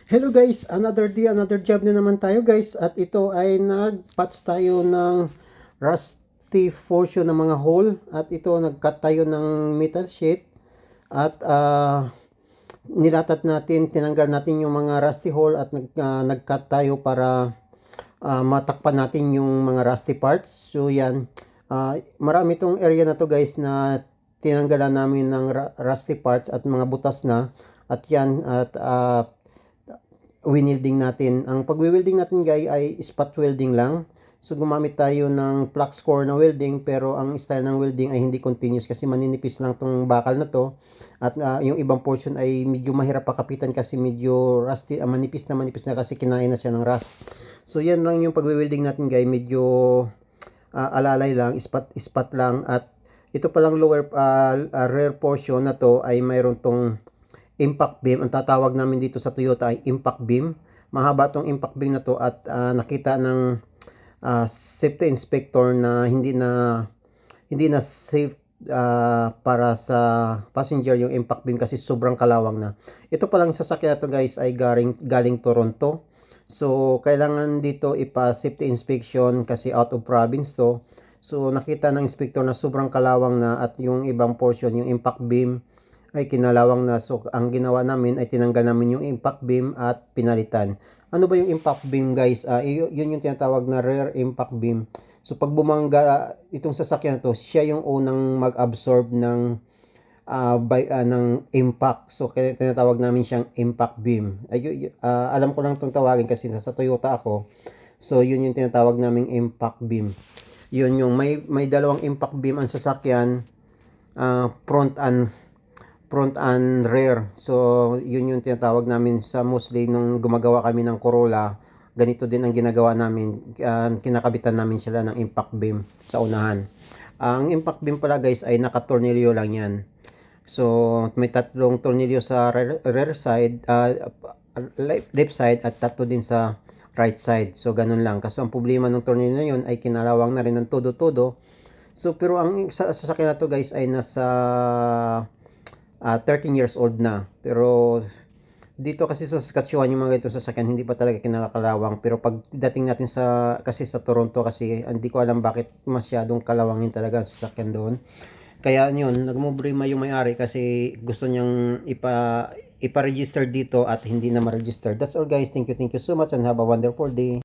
Hello guys, another day, another job na naman tayo guys. At ito ay nag-patch tayo ng rusty portion ng mga hole. At ito nag-cut tayo ng metal sheet. At nilatat natin, tinanggal natin yung mga rusty hole at nag-cut tayo para matakpan natin yung mga rusty parts. So yan, marami itong area na to guys na tinanggalan namin ng rusty parts at mga butas na. At yan, at winilding natin. Ang pag-welding natin guys ay spot welding lang. So gumamit tayo ng flux core na welding, pero ang style ng welding ay hindi continuous kasi maninipis lang tong bakal na to. At yung ibang portion ay medyo mahirap pakapitan kasi medyo rusty, manipis na kasi kinain na siya ng rust. So yan lang yung pag-welding natin guys, medyo alalay lang, spot lang. At ito palang lower rear portion na to ay mayroon tong impact beam. Ang tatawag namin dito sa Toyota ay impact beam. Mahaba tong impact beam na to at nakita ng safety inspector na hindi na safe para sa passenger yung impact beam kasi sobrang kalawang na. Ito palang sasakyan na to guys ay galing Toronto. So kailangan dito ipa-safety inspection kasi out of province to. So nakita ng inspector na sobrang kalawang na at yung ibang portion, yung impact beam ay kinalawang na. So ang ginawa namin ay tinanggal namin yung impact beam at pinalitan. Ano ba yung impact beam guys? Yun yung tinatawag na rear impact beam. So pag bumangga itong sasakyan na to, siya yung unang mag-absorb ng ng impact. So kaya tinatawag namin siyang impact beam. Alam ko lang itong tawagin kasi sa Toyota ako. So yun yung tinatawag naming impact beam. Yun yung may dalawang impact beam ang sasakyan, front and rear. So yun yung tinatawag namin sa mostly nung gumagawa kami ng Corolla. Ganito din ang ginagawa namin, kinakabitan namin sila ng impact beam sa unahan. Ang impact beam pala guys ay nakatornilyo lang yan. So may tatlong tornilyo sa rear side, left side, at tatlo din sa right side. So ganun lang. Kasi ang problema ng tornilyo na yun ay kinalawang na rin ng todo-todo. So pero ang sasakyan na to guys ay nasa 13 years old na. Pero dito kasi sa Saskatchewan yung mga ganito sasakyan hindi pa talaga kinakakalawang. Pero pagdating natin kasi sa Toronto kasi hindi ko alam bakit masyadong kalawangin talaga ang sasakyan doon. Kaya yun, nagmobrema yung may-ari kasi gusto niyang ipa-register dito at hindi na ma-register. That's all guys. Thank you so much and have a wonderful day.